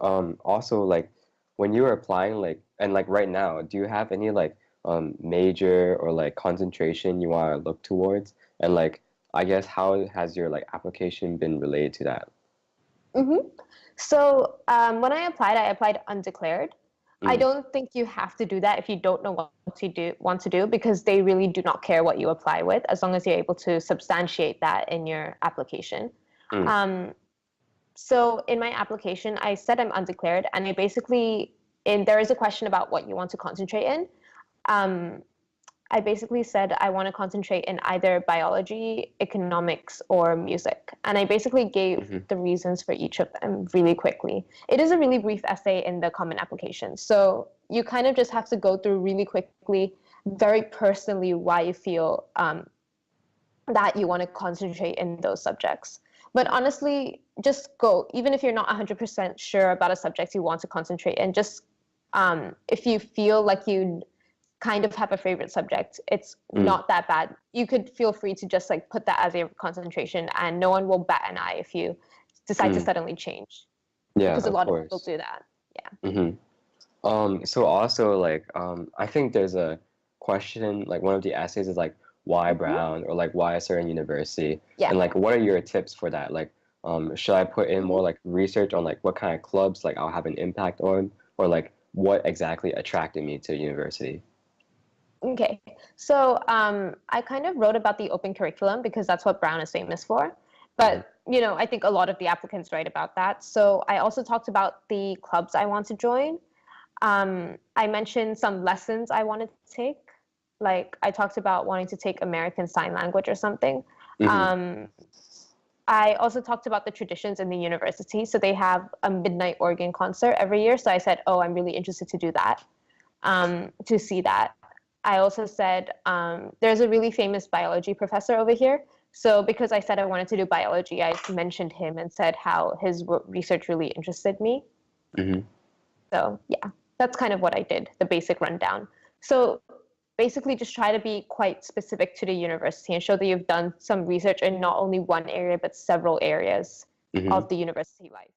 Also like when you were applying, like, and like right now, do you have any like major or like concentration you want to look towards? And like, I guess how has your like application been related to that? Mm-hmm. So when I applied undeclared. I Mm, don't think you have to do that if you don't know what to do, want to do, because they really do not care what you apply with, as long as you're able to substantiate that in your application. mm, Um, so in my application, I said I'm undeclared, and I basically, there is a question about what you want to concentrate in. Um, I basically said I want to concentrate in either biology, economics, or music. And I basically gave mm-hmm, the reasons for each of them really quickly. It is a really brief essay in the common application. So you kind of just have to go through really quickly, very personally, why you feel that you want to concentrate in those subjects. But honestly, just go, even if you're not 100% sure about a subject you want to concentrate in, just if you feel like you kind of have a favorite subject, it's mm, not that bad. You could feel free to just like put that as your concentration, and no one will bat an eye if you decide to mm. suddenly change, Yeah, because a of lot of people course. do that. Yeah. Mm-hmm. So also like I think there's a question like one of the essays is like why Hmm. Brown or like why a certain university Yeah. and like what are your tips for that? Like should I put in more Hmm. like research on like what kind of clubs like I'll have an impact on or like what exactly attracted me to university? Okay. So I kind of wrote about the open curriculum because that's what Brown is famous for. Hmm. But, I think a lot of the applicants write about that. So I also talked about the clubs I want to join. I mentioned some lessons I wanted to take. Like I talked about wanting to take American Sign Language or something. Hmm. Um, I also talked about the traditions in the university. So they have a midnight organ concert every year. So I said, oh, I'm really interested to do that, to see that. I also said there's a really famous biology professor over here. So because I said I wanted to do biology, I mentioned him and said how his research really interested me. Hmm. So yeah, that's kind of what I did, the basic rundown. So basically just try to be quite specific to the university and show that you've done some research in not only one area, but several areas Hmm. of the university life.